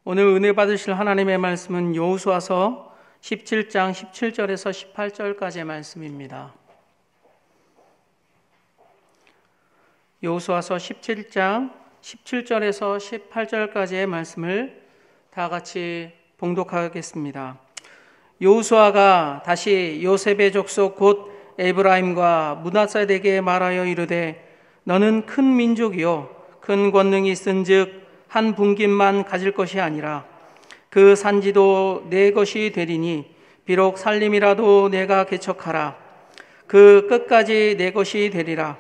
오늘 은혜 받으실 하나님의 말씀은 여호수아서 17장 17절에서 18절까지의 말씀입니다. 여호수아서 17장 17절에서 18절까지의 말씀을 다 같이 봉독하겠습니다. 여호수아가 다시 요셉의 족속 곧 에브라임과 므낫세덱에게 말하여 이르되 너는 큰 민족이요 큰 권능이 있은즉 한 분깃만 가질 것이 아니라 그 산지도 내 것이 되리니 비록 살림이라도 내가 개척하라. 그 끝까지 내 것이 되리라.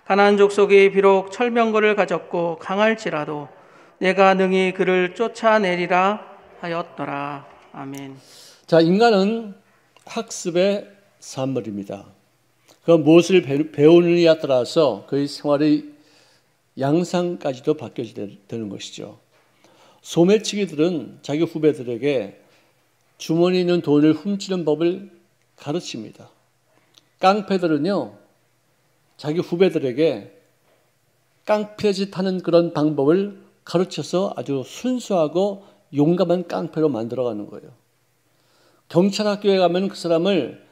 가나안 족속이 비록 철병거를 가졌고 강할지라도 내가 능히 그를 쫓아내리라 하였더라. 아멘. 자, 인간은 학습의 산물입니다. 그 무엇을 배우느냐에 따라서 그의 생활의 양상까지도 바뀌어야 되는 것이죠. 소매치기들은 자기 후배들에게 주머니에 있는 돈을 훔치는 법을 가르칩니다. 깡패들은요, 자기 후배들에게 깡패짓 하는 그런 방법을 가르쳐서 아주 순수하고 용감한 깡패로 만들어가는 거예요. 경찰 학교에 가면 그 사람을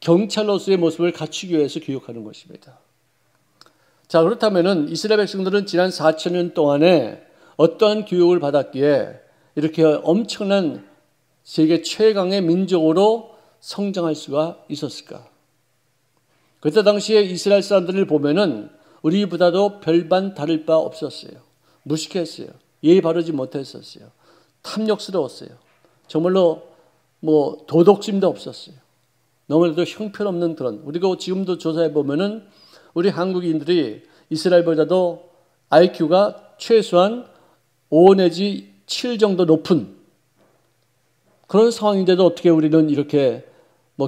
경찰로서의 모습을 갖추기 위해서 교육하는 것입니다. 자, 그렇다면은 이스라엘 백성들은 지난 4,000년 동안에 어떠한 교육을 받았기에 이렇게 엄청난 세계 최강의 민족으로 성장할 수가 있었을까? 그때 당시에 이스라엘 사람들을 보면은 우리보다도 별반 다를 바 없었어요. 무식했어요. 예의 바르지 못했었어요. 탐욕스러웠어요. 정말로 도덕심도 없었어요. 너무나도 형편없는 그런, 우리가 지금도 조사해 보면은 우리 한국인들이 이스라엘보다도 IQ가 최소한 5 내지 7 정도 높은 그런 상황인데도 어떻게 우리는 이렇게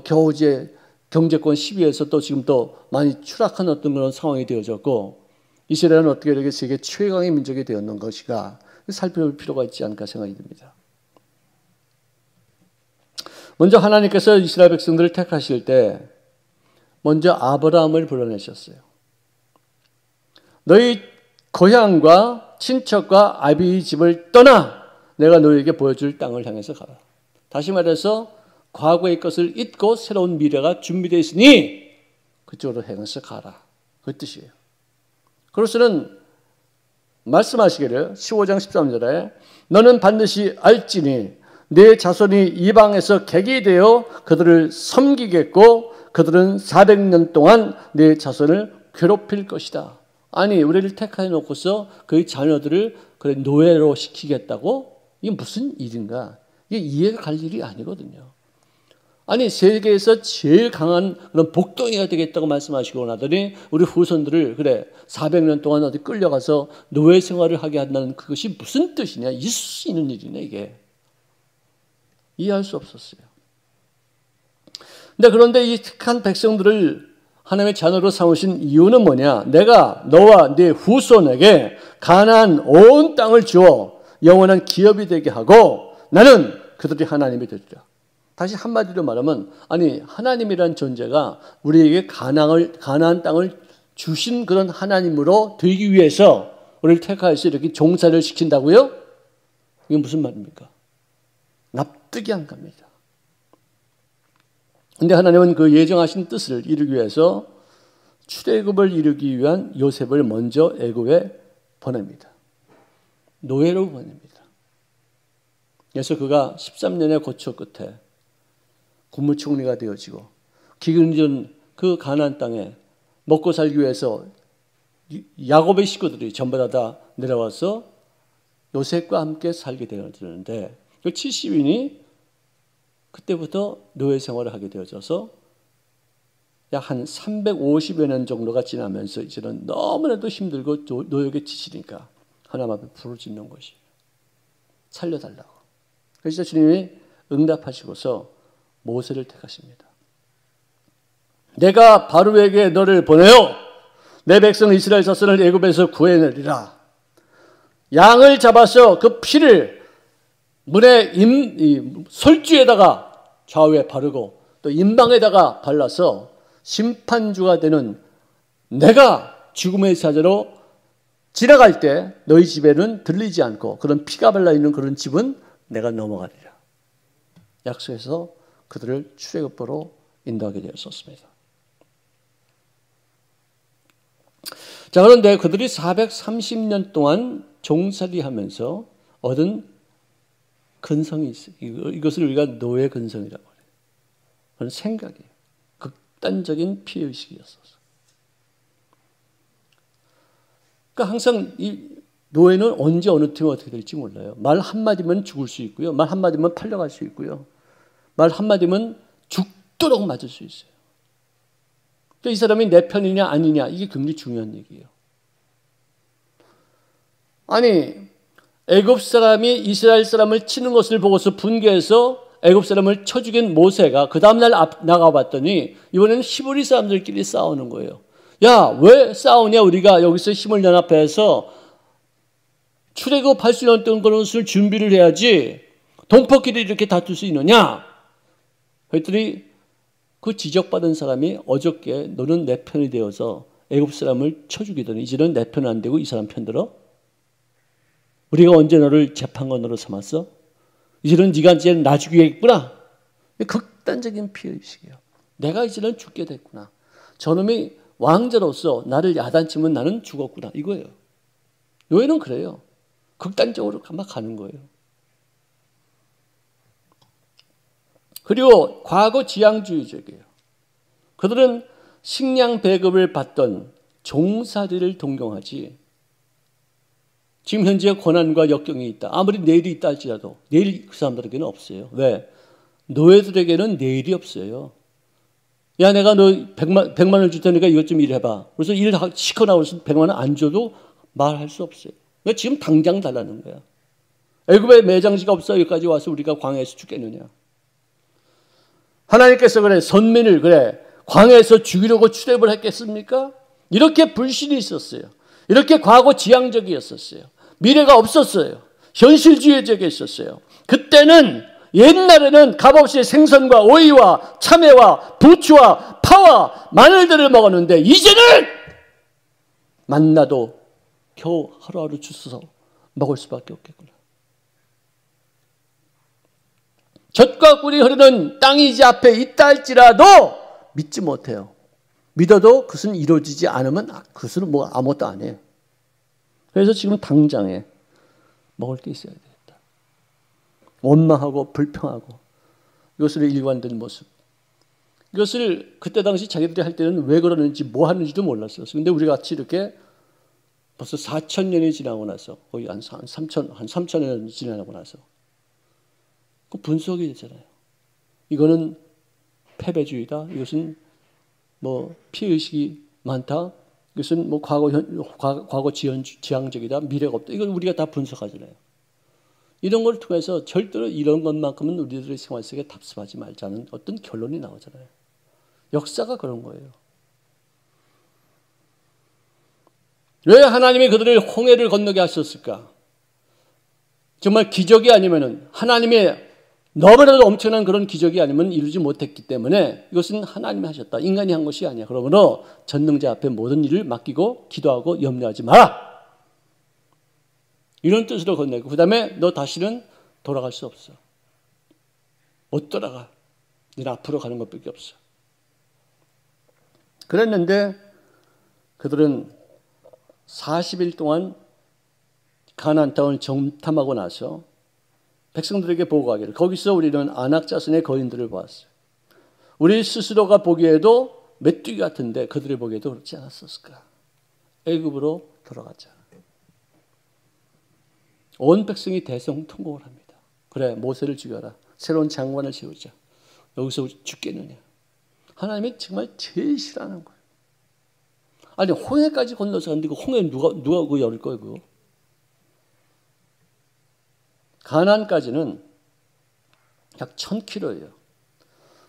겨우 이제 경제권 10위에서 또 지금 또 많이 추락한 어떤 그런 상황이 되어졌고, 이스라엘은 어떻게 이렇게 세계 최강의 민족이 되었는 것인가 살펴볼 필요가 있지 않을까 생각이 듭니다. 먼저 하나님께서 이스라엘 백성들을 택하실 때 먼저 아브라함을 불러내셨어요. 너희 고향과 친척과 아비의 집을 떠나 내가 너희에게 보여줄 땅을 향해서 가라. 다시 말해서 과거의 것을 잊고 새로운 미래가 준비되어 있으니 그쪽으로 향해서 가라. 그 뜻이에요. 그로서는 말씀하시기를 15장 13절에 너는 반드시 알지니 내 자손이 이방에서 객이 되어 그들을 섬기겠고 그들은 400년 동안 내 자손을 괴롭힐 것이다. 아니, 우리를 택해 놓고서 그의 자녀들을 그래 노예로 시키겠다고? 이게 무슨 일인가? 이게 이해가 갈 일이 아니거든요. 아니, 세계에서 제일 강한 그런 복덩이가 되겠다고 말씀하시고 나더니 우리 후손들을 그래 400년 동안 어디 끌려가서 노예 생활을 하게 한다는 그것이 무슨 뜻이냐? 있을 수 있는 일이네 이게. 이해할 수 없었어요. 그런데 이 택한 백성들을 하나님의 자녀로 삼으신 이유는 뭐냐? 내가 너와 네 후손에게 가나안 온 땅을 주어 영원한 기업이 되게 하고 나는 그들이 하나님이 되리라. 다시 한마디로 말하면 아니 하나님이란 존재가 우리에게 가나안 땅을 주신 그런 하나님으로 되기 위해서 우리를 택하여서 이렇게 종사를 시킨다고요? 이게 무슨 말입니까? 납득이 안 갑니다. 그런데 하나님은 그 예정하신 뜻을 이루기 위해서 출애굽을 이루기 위한 요셉을 먼저 애굽에 보냅니다. 노예로 보냅니다. 그래서 그가 13년의 고초 끝에 국무총리가 되어지고 기근전 그 가나안 땅에 먹고 살기 위해서 야곱의 식구들이 전부 다 내려와서 요셉과 함께 살게 되었는데 그 70인이 그때부터 노예 생활을 하게 되어져서 약 한 350여 년 정도가 지나면서 이제는 너무나도 힘들고 노역에 지치니까 하나님 앞에 부르짖는 것이에요. 살려달라고. 그래서 주님이 응답하시고서 모세를 택하십니다. 내가 바로에게 너를 보내어 내 백성 이스라엘 자손을 애굽에서 구해내리라. 양을 잡아서 그 피를 문의 솔주에다가 좌우에 바르고 또 임방에다가 발라서 심판주가 되는 내가 죽음의 사자로 지나갈 때 너희 집에는 들리지 않고 그런 피가 발라있는 그런 집은 내가 넘어가리라. 약속해서 그들을 출애굽으로 인도하게 되었었습니다. 자, 그런데 그들이 430년 동안 종살이하면서 얻은 근성이 있어요. 이것을 우리가 노예 근성이라고 해요. 그런 생각이에요. 극단적인 피해의식이었어요. 그러니까 항상 이 노예는 언제 어느 팀이 어떻게 될지 몰라요. 말 한마디면 죽을 수 있고요. 말 한마디면 팔려갈 수 있고요. 말 한마디면 죽도록 맞을 수 있어요. 또 이 사람이 내 편이냐 아니냐 이게 굉장히 중요한 얘기예요. 아니 애굽 사람이 이스라엘 사람을 치는 것을 보고서 분개해서 애굽 사람을 쳐 죽인 모세가 그 다음날 나가봤더니 이번에는 히브리 사람들끼리 싸우는 거예요. 야, 왜 싸우냐? 우리가 여기서 힘을 연합해서 출애굽할 수 있는 것을 준비를 해야지 동포끼리 이렇게 다툴 수 있느냐? 그랬더니 그 지적받은 사람이 어저께 너는 내 편이 되어서 애굽 사람을 쳐 죽이더니 이제는 내 편은 안 되고 이 사람 편 들어? 우리가 언제 너를 재판관으로 삼았어? 이제는 네가 이제 나 죽이겠구나. 극단적인 피해의식이에요. 내가 이제는 죽게 됐구나. 저놈이 왕자로서 나를 야단치면 나는 죽었구나. 이거예요. 노예는 그래요. 극단적으로 막 가는 거예요. 그리고 과거 지향주의적이에요. 그들은 식량 배급을 받던 종살이를 동경하지 지금 현재 권한과 역경이 있다. 아무리 내일이 있다 할지라도 내일 그 사람들에게는 없어요. 왜? 노예들에게는 내일이 없어요. 야, 내가 너 100만 원을 줄 테니까 이것 좀 일해봐. 그래서 일 시켜 나오면서 100만 원 안 줘도 말할 수 없어요. 그러니까 지금 당장 달라는 거야. 애굽에 매장지가 없어 여기까지 와서 우리가 광야에서 죽겠느냐. 하나님께서 그래 선민을 그래 광야에서 죽이려고 출애굽을 했겠습니까? 이렇게 불신이 있었어요. 이렇게 과거 지향적이었었어요. 미래가 없었어요. 현실주의적이었어요. 그때는 옛날에는 값없이 생선과 오이와 참외와 부추와 파와 마늘들을 먹었는데 이제는 만나도 겨우 하루하루 주워서 먹을 수밖에 없겠구나. 젖과 꿀이 흐르는 땅이 이제 앞에 있다 할지라도 믿지 못해요. 믿어도 그것은 이루어지지 않으면 그것은 뭐 아무것도 안 해요. 그래서 지금 당장에 먹을 게 있어야 되겠다. 원망하고 불평하고 이것으로 일관된 모습. 이것을 그때 당시 자기들이 할 때는 왜 그러는지 뭐 하는지도 몰랐어요. 그런데 우리 같이 이렇게 벌써 4,000년이 지나고 나서 거의 한 3,000년이 지나고 나서 그 분석이 되잖아요. 이거는 패배주의다. 이것은 뭐 피의식이 많다. 이것은 뭐 과거 지향적이다. 미래가 없다. 이걸 우리가 다 분석하잖아요. 이런 걸 통해서 절대로 이런 것만큼은 우리들의 생활 속에 답습하지 말자는 어떤 결론이 나오잖아요. 역사가 그런 거예요. 왜 하나님이 그들을 홍해를 건너게 하셨을까? 정말 기적이 아니면은 하나님의 너무나도 엄청난 그런 기적이 아니면 이루지 못했기 때문에 이것은 하나님이 하셨다. 인간이 한 것이 아니야. 그러므로 전능자 앞에 모든 일을 맡기고 기도하고 염려하지 마라. 이런 뜻으로 건네고 그 다음에 너 다시는 돌아갈 수 없어. 못 돌아가. 너는 앞으로 가는 것밖에 없어. 그랬는데 그들은 40일 동안 가나안 땅을 정탐하고 나서 백성들에게 보고하기를 거기서 우리는 아낙 자손의 거인들을 보았어요. 우리 스스로가 보기에도 메뚜기 같은데 그들이 보기에도 그렇지 않았었을까. 애굽으로 돌아가자. 온 백성이 대성통곡을 합니다. 그래 모세를 죽여라. 새로운 장관을 세우자. 여기서 죽겠느냐. 하나님이 정말 제일 싫어하는 거예요. 아니 홍해까지 건너서 갔는데 그 홍해 누가 그거 열을 거예요 그거. 가나안까지는 약 1,000km예요.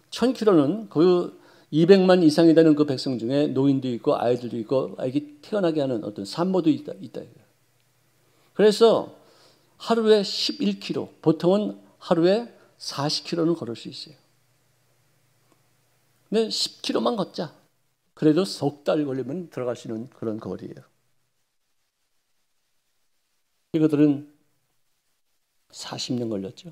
1,000km는 그 200만 이상이 되는 그 백성 중에 노인도 있고 아이들도 있고 아기 태어나게 하는 어떤 산모도 있다. 그래서 하루에 11km, 보통은 하루에 40km는 걸을 수 있어요. 근데 10km만 걷자. 그래도 석 달 걸리면 들어갈 수 있는 그런 거리예요. 그들은 40년 걸렸죠.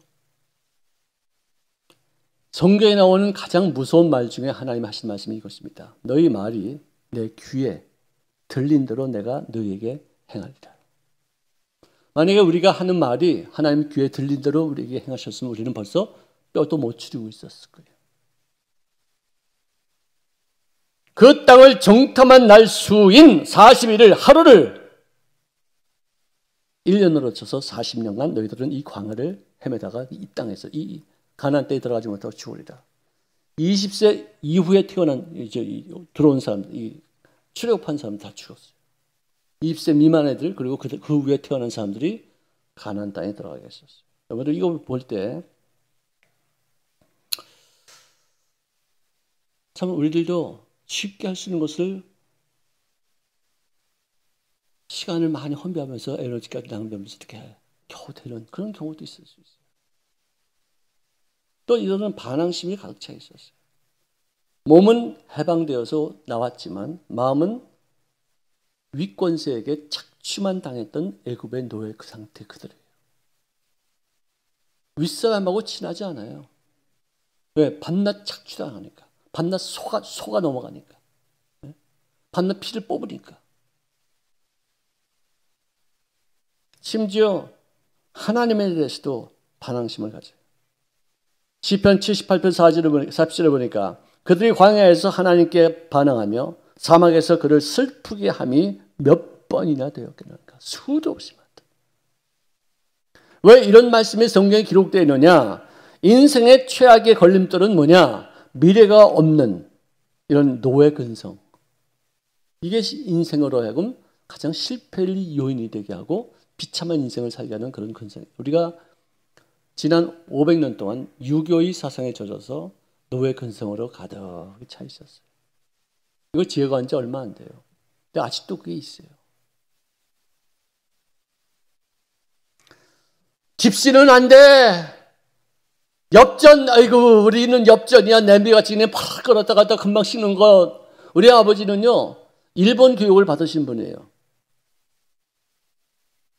성경에 나오는 가장 무서운 말 중에 하나님 하신 말씀이 이것입니다. 너희 말이 내 귀에 들린 대로 내가 너희에게 행하리라. 만약에 우리가 하는 말이 하나님 귀에 들린 대로 우리에게 행하셨으면 우리는 벌써 뼈도 못 추리고 있었을 거예요. 그 땅을 정탐한 날 수인 40일을 하루를 1년으로 쳐서 40년간 너희들은 이 광야를 헤매다가 이 땅에서 이 가나안 땅에 들어가지 못하고 죽으리라. 20세 이후에 태어난 이제 들어온 사람, 이 출애굽한 사람 다 죽었어요. 20세 미만 애들 그리고 그 후에 태어난 사람들이 가나안 땅에 들어가게 했었어요. 여러분들 이거 볼 때 참 우리들도 쉽게 할 수 있는 것을 시간을 많이 헌비하면서 에너지까지 낭비하면서 이렇게 겨우 되는 그런 경우도 있을 수 있어요. 또 이들은 반항심이 가득 차 있었어요. 몸은 해방되어서 나왔지만 마음은 위권세에게 착취만 당했던 애굽의 노예 그 상태 그들이에요. 윗사람하고 친하지 않아요. 왜? 밤낮 착취당하니까. 밤낮 속아 넘어가니까. 밤낮 피를 뽑으니까. 심지어 하나님에 대해서도 반항심을 가져요. 시편 78편 4절을 보니까 그들이 광야에서 하나님께 반항하며 사막에서 그를 슬프게 함이 몇 번이나 되었겠는가. 수도 없이 많다. 왜 이런 말씀이 성경에 기록되어 있느냐. 인생의 최악의 걸림돌은 뭐냐. 미래가 없는 이런 노예 근성. 이게 인생으로 하여금 가장 실패의 요인이 되게 하고 비참한 인생을 살게 하는 그런 근성. 우리가 지난 500년 동안 유교의 사상에 젖어서 노예 근성으로 가득히 차 있었어요. 이거 제거한 지 얼마 안 돼요. 근데 아직도 그게 있어요. 집시는 안 돼. 엽전, 아이고, 우리는 엽전이야. 냄비같이 그냥 팍 끌었다 갔다 금방 식는 것. 우리 아버지는요, 일본 교육을 받으신 분이에요.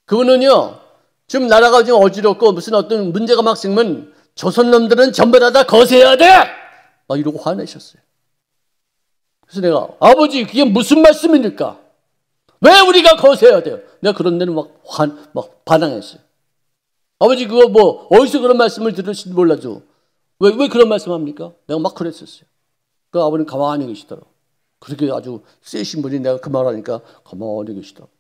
그분은요, 지금 나라가 지금 어지럽고 무슨 어떤 문제가 막 생기면 조선 놈들은 전부 다 거세해야 돼! 막 이러고 화내셨어요. 그래서 내가, 아버지, 그게 무슨 말씀입니까? 왜 우리가 거세해야 돼요? 내가 그런 데는 막 반항했어요. 아버지, 그거 뭐, 어디서 그런 말씀을 들으실지 몰라도, 왜 그런 말씀 합니까? 내가 막 그랬었어요. 그 아버님 가만히 계시더라고. 그렇게 아주 세신 분이 내가 그 말 하니까 가만히 계시더라고.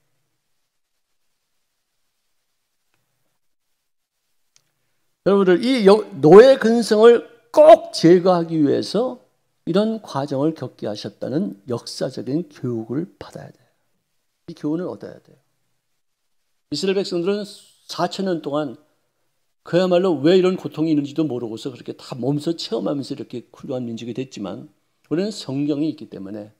여러분들, 이 노예 근성을 꼭 제거하기 위해서 이런 과정을 겪게 하셨다는 역사적인 교육을 받아야 돼요. 이 교훈을 얻어야 돼요. 이스라엘 백성들은 4,000년 동안 그야말로 왜 이런 고통이 있는지도 모르고서 그렇게 다 몸소 체험하면서 이렇게 훌륭한 민족이 됐지만 우리는 성경이 있기 때문에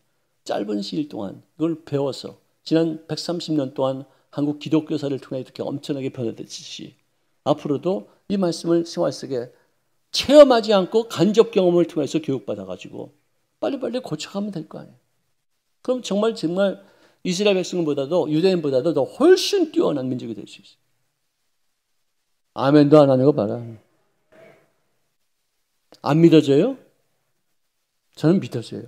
짧은 시일 동안 이걸 배워서 지난 130년 동안 한국 기독교사를 통해 이렇게 엄청나게 변화됐듯이 앞으로도 이 말씀을 생활 속에 체험하지 않고 간접 경험을 통해서 교육받아가지고 빨리빨리 고쳐가면 될 거 아니에요. 그럼 정말 이스라엘 백성보다도 유대인보다도 더 훨씬 뛰어난 민족이 될 수 있어요. 아멘도 안 하는 거 봐라. 안 믿어져요? 저는 믿어져요.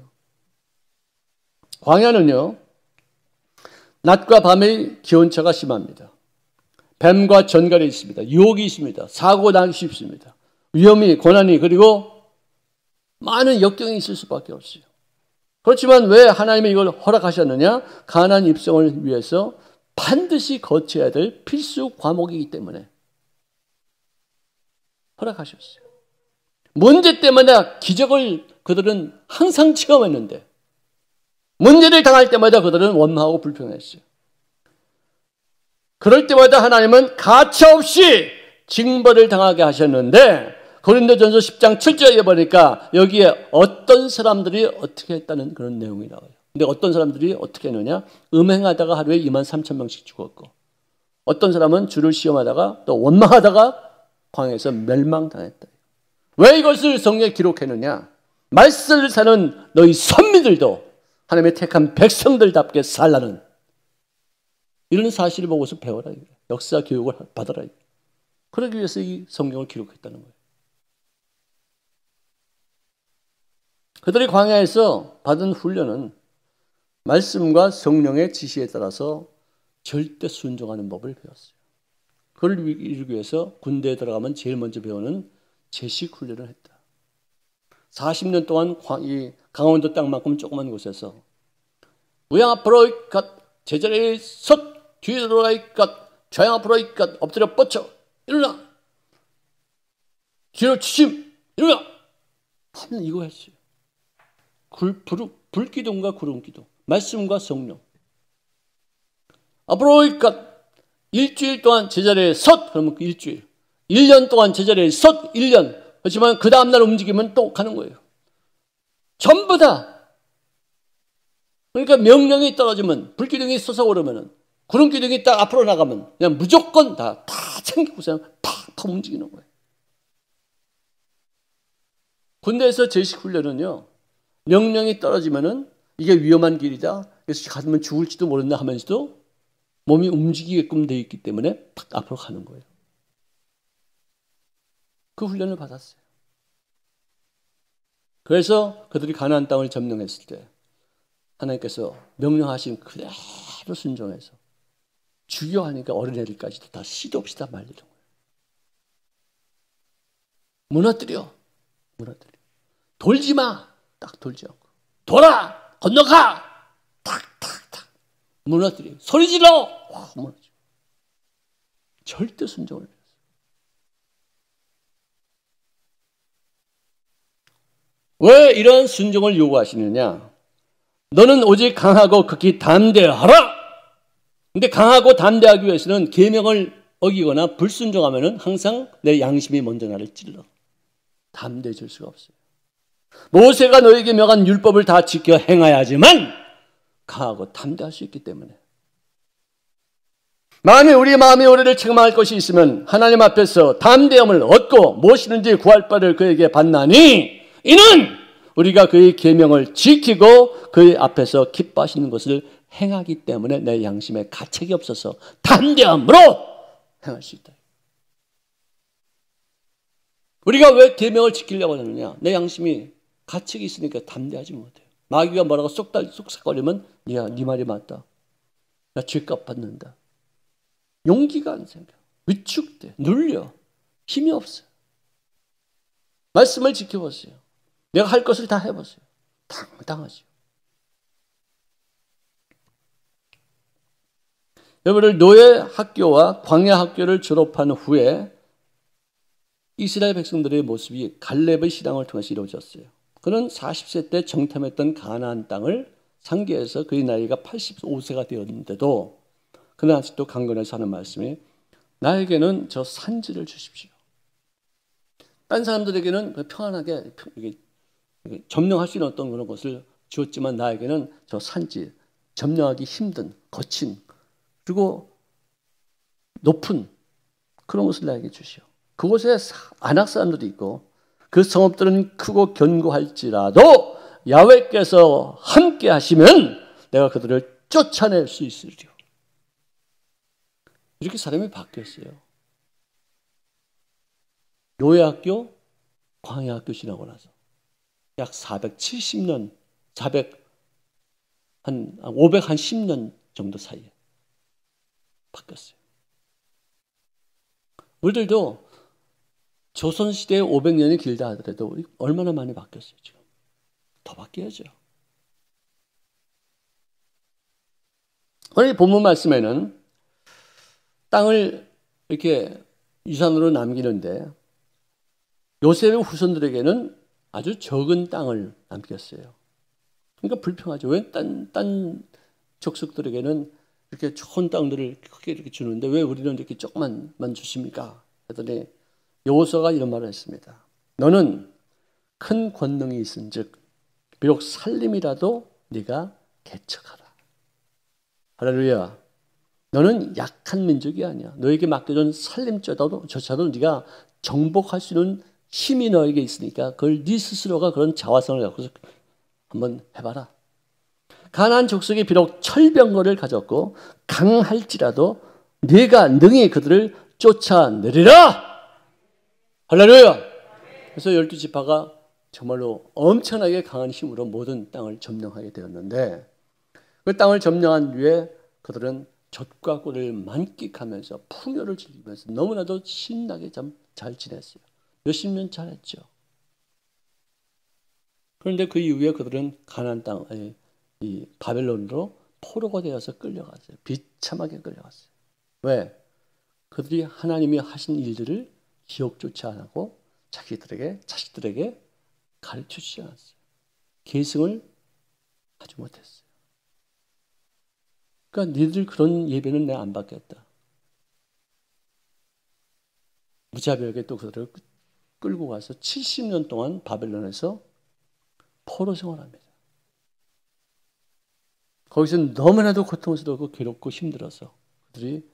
광야는요, 낮과 밤의 기온차가 심합니다. 뱀과 전갈이 있습니다. 유혹이 있습니다. 사고 나기 쉽습니다. 위험이, 고난이, 그리고 많은 역경이 있을 수밖에 없어요. 그렇지만 왜 하나님이 이걸 허락하셨느냐? 가나안 입성을 위해서 반드시 거쳐야 될 필수 과목이기 때문에 허락하셨어요. 문제 때마다 기적을 그들은 항상 체험했는데 문제를 당할 때마다 그들은 원망하고 불평했어요. 그럴 때마다 하나님은 가차없이 징벌을 당하게 하셨는데 고린도전서 10장 7절에 보니까 여기에 어떤 사람들이 어떻게 했다는 그런 내용이 나와요. 근데 어떤 사람들이 어떻게 했느냐? 음행하다가 하루에 23,000명씩 죽었고 어떤 사람은 주를 시험하다가 또 원망하다가 광야에서 멸망당했다. 왜 이것을 성경에 기록했느냐? 말씀을 사는 너희 선미들도 하나님의 택한 백성들답게 살라는 이런 사실을 보고서 배워라. 역사 교육을 받아라. 그러기 위해서 이 성경을 기록했다는 거예요. 그들이 광야에서 받은 훈련은 말씀과 성령의 지시에 따라서 절대 순종하는 법을 배웠어요. 그걸 이루기 위해서 군대에 들어가면 제일 먼저 배우는 제식 훈련을 했다. 40년 동안 이 강원도 땅만큼 조그만 곳에서 우양 앞으로 제자리에 섰, 뒤에 돌아가 좌양 앞으로 엎드려 뻗쳐 일어나, 뒤로 추심 일어나 하면 이거 했어요. 불기둥과 구름기둥, 말씀과 성령. 앞으로 일주일 동안 제자리에 섰, 그러면 그 일주일. 1년 동안 제자리에 섰, 1년. 그렇지만 그 다음날 움직이면 또 가는 거예요. 전부 다. 그러니까 명령이 떨어지면, 불기둥이 솟아오르면, 구름기둥이 딱 앞으로 나가면 그냥 무조건 다 챙기고 그냥 팍팍 움직이는 거예요. 군대에서 제식 훈련은요, 명령이 떨어지면은 이게 위험한 길이다. 그래서 가면 죽을지도 모른다 하면서도 몸이 움직이게끔 되어 있기 때문에 팍 앞으로 가는 거예요. 그 훈련을 받았어요. 그래서 그들이 가나안 땅을 점령했을 때 하나님께서 명령하신 그대로 순종해서 죽여하니까 어린애들까지도 다 시도 없이 다 말리는 거예요. 무너뜨려. 돌지 마. 딱 돌지 않고. 돌아! 건너가! 탁! 무너뜨려. 소리 질러! 와, 무너져. 절대 순종을 했어요. 왜 이런 순종을 요구하시느냐? 너는 오직 강하고 극히 담대하라! 근데 강하고 담대하기 위해서는 계명을 어기거나 불순종하면은 항상 내 양심이 먼저 나를 찔러. 담대해질 수가 없어요. 모세가 너에게 명한 율법을 다 지켜 행하야지만 강하고 담대할 수 있기 때문에. 만일 우리 마음이 우리를 책망할 것이 있으면 하나님 앞에서 담대함을 얻고 무엇이든지 구할 바를 그에게 받나니 이는 우리가 그의 계명을 지키고 그의 앞에서 기뻐하시는 것을 행하기 때문에 내 양심에 가책이 없어서 담대함으로 행할 수 있다. 우리가 왜 계명을 지키려고 하느냐? 내 양심이 가책이 있으니까 담대하지 못해요. 마귀가 뭐라고 쏙삭거리면 네 말이 맞다. 나 죄값 받는다. 용기가 안 생겨. 위축돼. 눌려. 힘이 없어요. 말씀을 지켜보세요. 내가 할 것을 다 해보세요. 당당하죠. 여러분들 노예 학교와 광야 학교를 졸업한 후에 이스라엘 백성들의 모습이 갈렙의 신앙을 통해서 이루어졌어요. 그는 40세 때 정탐했던 가나안 땅을 상기해서 그의 나이가 85세가 되었는데도 그는 아직도 강건해서 하는 말씀이 나에게는 저 산지를 주십시오. 딴 사람들에게는 평안하게 점령할 수 있는 어떤 그런 것을 주었지만 나에게는 저 산지, 점령하기 힘든 거친 그리고 높은 그런 것을 나에게 주시오. 그곳에 안악 사람들도 있고 그 성읍들은 크고 견고할지라도 야훼께서 함께 하시면 내가 그들을 쫓아낼 수 있으리요. 이렇게 사람이 바뀌었어요. 노예학교, 광야학교 지나고 나서 약 470년, 510년 정도 사이에 바뀌었어요. 우리들도 조선시대에 500년이 길다 하더라도 얼마나 많이 바뀌었어요, 지금. 더 바뀌어야죠. 오늘 본문 말씀에는 땅을 이렇게 유산으로 남기는데 요셉의 후손들에게는 아주 적은 땅을 남겼어요. 그러니까 불평하죠. 왜 딴 족속들에게는 이렇게 좋은 땅들을 크게 이렇게 주는데 왜 우리는 이렇게 조금만 주십니까? 그랬더니 여호수아가 이런 말을 했습니다. 너는 큰 권능이 있은즉 비록 살림이라도 네가 개척하라. 할렐루야. 너는 약한 민족이 아니야. 너에게 맡겨준 살림조차도 네가 정복할 수 있는 힘이 너에게 있으니까 그걸 네 스스로가 그런 자화성을 갖고서 한번 해봐라. 가나안 족속이 비록 철병거를 가졌고 강할지라도 네가 능히 그들을 쫓아내리라. 할렐루야. 그래서 12지파가 정말로 엄청나게 강한 힘으로 모든 땅을 점령하게 되었는데, 그 땅을 점령한 뒤에 그들은 젖과 꿀을 만끽하면서 풍요를 즐기면서 너무나도 신나게 잘 지냈어요. 몇십 년 잘했죠. 그런데 그 이후에 그들은 가나안 땅, 이 바벨론으로 포로가 되어서 끌려갔어요. 비참하게 끌려갔어요. 왜? 그들이 하나님이 하신 일들을 기억조차 안 하고 자식들에게 가르쳐주지 않았어요. 계승을 하지 못했어요. 그러니까 니들 그런 예배는 내가 안 받겠다. 무자비하게 또 그들을 끌고 가서 70년 동안 바벨론에서 포로 생활합니다. 거기서 너무나도 고통스럽고 괴롭고 힘들어서 그들이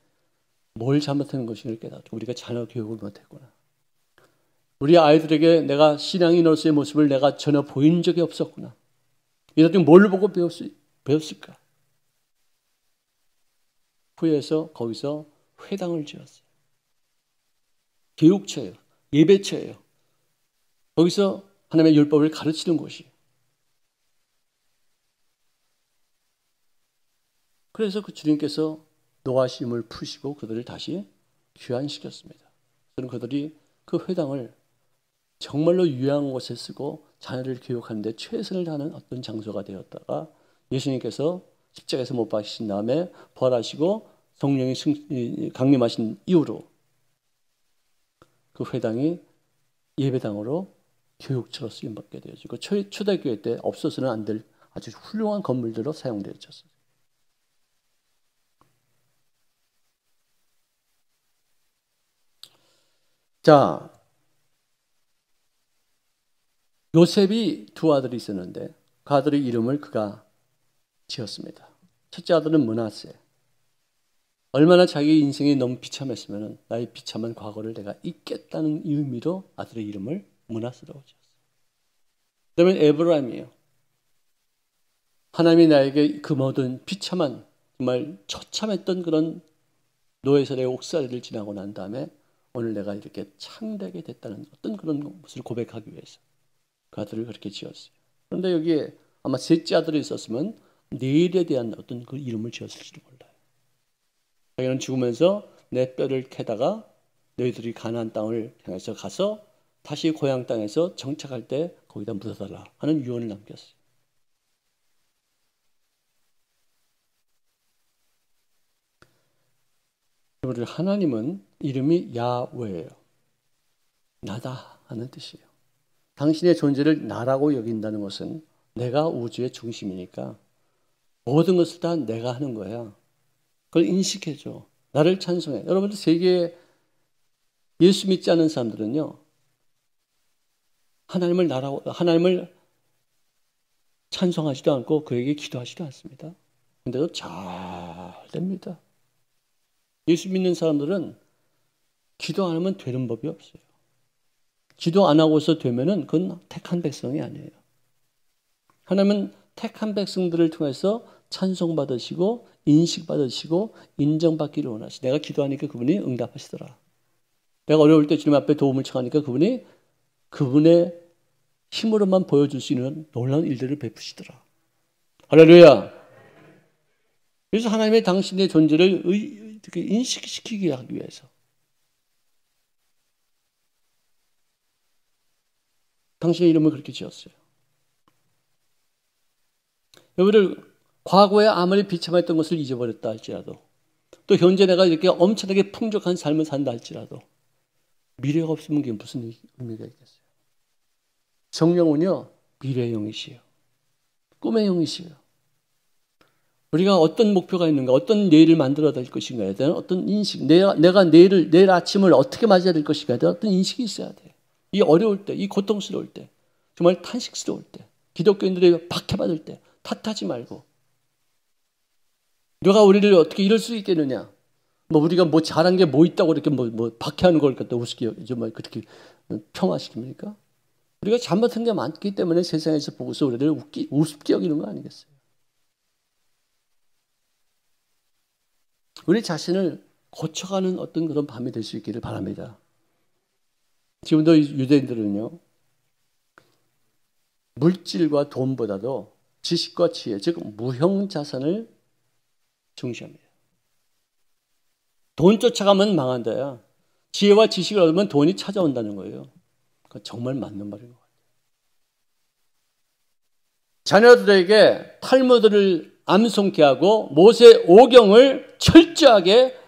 뭘 잘못한 것인가를 깨닫고 우리가 자녀 교육을 못했구나. 우리 아이들에게 내가 신앙인으로서의 모습을 내가 전혀 보인 적이 없었구나. 이들이 뭘 보고 배웠을까? 후회해서 거기서 회당을 지었어요. 교육처예요. 예배처예요. 거기서 하나님의 율법을 가르치는 곳이에요. 그래서 그 주님께서 노하심을 푸시고 그들을 다시 귀환시켰습니다. 저는 그들이 그 회당을 정말로 유용한 곳에 쓰고 자녀를 교육하는 데 최선을 다하는 어떤 장소가 되었다가 예수님께서 십자가에서 못 박히신 다음에 부활하시고 성령이 강림하신 이후로 그 회당이 예배당으로 교육처로 쓰임받게 되어지고 초대교회 때 없어서는 안 될 아주 훌륭한 건물들로 사용되어졌어요. 자, 요셉이 두 아들이 있었는데 그 아들의 이름을 그가 지었습니다. 첫째 아들은 므낫세. 얼마나 자기 인생이 너무 비참했으면 나의 비참한 과거를 내가 잊겠다는 의미로 아들의 이름을 므낫세라고 지었어요. 그다음에 에브라임이에요. 하나님이 나에게 그 모든 비참한 정말 처참했던 그런 노예살의 옥살이를 지나고 난 다음에 오늘 내가 이렇게 참되게 됐다는 어떤 그런 것을 고백하기 위해서 그 아들을 그렇게 지었어요. 그런데 여기에 아마 셋째 아들이 있었으면 내일에 대한 어떤 그 이름을 지었을지도 몰라요. 자기는 죽으면서 내 뼈를 캐다가 너희들이 가나안 땅을 향해서 가서 다시 고향 땅에서 정착할 때 거기다 묻어달라 하는 유언을 남겼어요. 우리 하나님은 이름이 야훼예요. 나다 하는 뜻이에요. 당신의 존재를 나라고 여긴다는 것은 내가 우주의 중심이니까 모든 것을 다 내가 하는 거야. 그걸 인식해줘. 나를 찬송해. 여러분들 세계에 예수 믿지 않는 사람들은요, 하나님을 찬송하지도 않고 그에게 기도하지도 않습니다. 근데도 잘 됩니다. 예수 믿는 사람들은 기도 안 하면 되는 법이 없어요. 기도 안 하고서 되면은 그건 택한 백성이 아니에요. 하나님은 택한 백성들을 통해서 찬송받으시고 인식받으시고 인정받기를 원하시. 내가 기도하니까 그분이 응답하시더라. 내가 어려울 때 주님 앞에 도움을 청하니까 그분이 그분의 힘으로만 보여줄 수 있는 놀라운 일들을 베푸시더라. 할렐루야. 그래서 하나님의 당신의 존재를 인식시키게 하기 위해서 당신의 이름을 그렇게 지었어요. 여러분들 과거에 아무리 비참했던 것을 잊어버렸다 할지라도 또 현재 내가 이렇게 엄청나게 풍족한 삶을 산다 할지라도 미래가 없으면 그게 무슨 의미가 있겠어요. 성령은요 미래의 영이시요 꿈의 영이시요. 우리가 어떤 목표가 있는가, 어떤 내일을 만들어야 될 것인가에 대한 어떤 인식, 내가 내일 아침을 어떻게 맞아야 될 것인가에 대한 어떤 인식이 있어야 돼요. 이 어려울 때, 이 고통스러울 때, 정말 탄식스러울 때, 기독교인들이 박해받을 때 탓하지 말고 누가 우리를 어떻게 이럴 수 있겠느냐, 우리가 잘한 게 있다고 이렇게 박해하는 걸 갖다 우습게 정말 그렇게 평화시킵니까? 우리가 잘못한 게 많기 때문에 세상에서 보고서 우리를 우습게 여기는 거 아니겠어요? 우리 자신을 고쳐가는 어떤 그런 밤이 될 수 있기를 바랍니다. 지금도 유대인들은요, 물질과 돈보다도 지식과 지혜, 즉 무형자산을 중시합니다. 돈 쫓아가면 망한다야. 지혜와 지식을 얻으면 돈이 찾아온다는 거예요. 그건 정말 맞는 말인 것 같아요. 자녀들에게 탈무드를 암송케 하고 모세 오경을 철저하게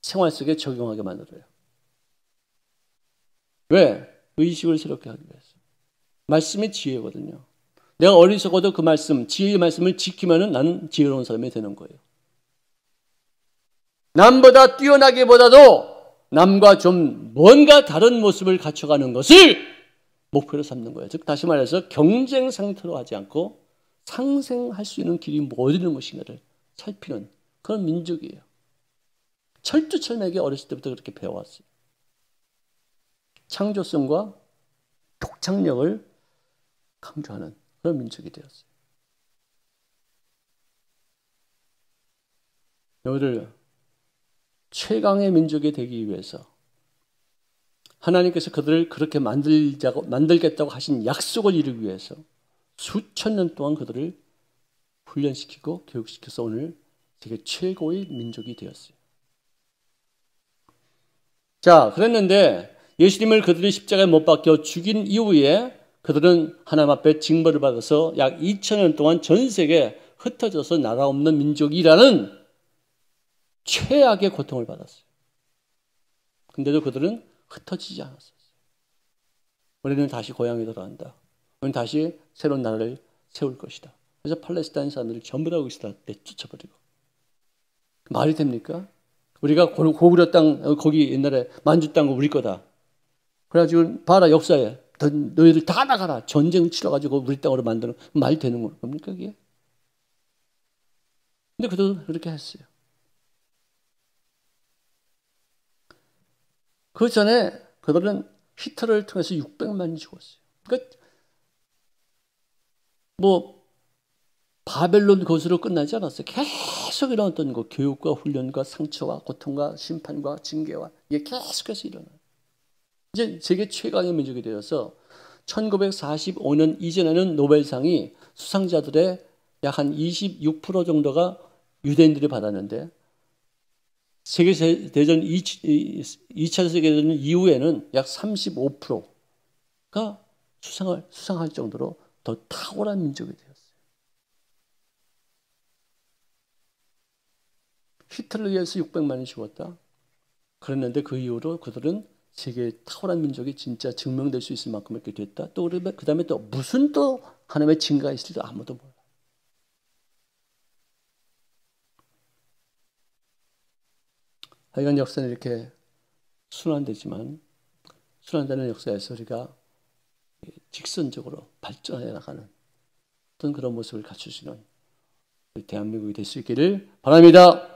생활 속에 적용하게 만들어요. 왜? 의식을 새롭게 하기 위해서. 말씀이 지혜거든요. 내가 어리석어도 그 말씀, 지혜의 말씀을 지키면 나는 지혜로운 사람이 되는 거예요. 남보다 뛰어나기보다도 남과 좀 뭔가 다른 모습을 갖춰가는 것을 목표로 삼는 거예요. 즉 다시 말해서 경쟁 상태로 하지 않고 상생할 수 있는 길이 어디 있는 것인가를 살피는 그런 민족이에요. 철두철미하게 어렸을 때부터 그렇게 배워왔어요. 창조성과 독창력을 강조하는 그런 민족이 되었어요. 여기를 최강의 민족이 되기 위해서 하나님께서 그들을 그렇게 만들겠다고 하신 약속을 이루기 위해서 수천 년 동안 그들을 훈련시키고 교육시켜서 오늘 세계 최고의 민족이 되었어요. 자, 그랬는데 예수님을 그들이 십자가에 못 박혀 죽인 이후에 그들은 하나님 앞에 징벌을 받아서 약 2000년 동안 전 세계에 흩어져서 나라 없는 민족이라는 최악의 고통을 받았어요. 근데도 그들은 흩어지지 않았어요. 우리는 다시 고향에 돌아간다. 우리는 다시 새로운 나라를 세울 것이다. 그래서 팔레스타인 사람들을 전부 다 거기서 내쫓아버리고. 말이 됩니까? 우리가 고구려 땅, 거기 옛날에 만주 땅 우리 거다. 그래가지고 봐라 역사에 너희들 다 나가라. 전쟁 치러가지고 우리 땅으로 만드는 말이 되는 겁니까 그게? 근데 그들도 그렇게 했어요. 그 전에 그들은 히틀러를 통해서 600만이 죽었어요. 그러니까 뭐 바벨론 것으로 끝나지 않았어요. 계속 일어났던 거, 교육과 훈련과 상처와 고통과 심판과 징계와 이게 계속해서 일어나요. 이제 세계 최강의 민족이 되어서 1945년 이전에는 노벨상이 수상자들의 약 한 26% 정도가 유대인들이 받았는데 세계대전 2차 세계대전 이후에는 약 35%가 수상할 정도로 더 탁월한 민족이 되었어요. 히틀러에 의해서 600만이 죽었다. 그랬는데 그 이후로 그들은 세계의 탁월한 민족이 진짜 증명될 수 있을 만큼 이렇게 됐다. 또 그 다음에 또 무슨 또 하나님의 증거가 있을지도 아무도 몰라. 하여간 역사는 이렇게 순환되지만 순환되는 역사에서 우리가 직선적으로 발전해 나가는 어떤 그런 모습을 갖출 수 있는 우리 대한민국이 될 수 있기를 바랍니다.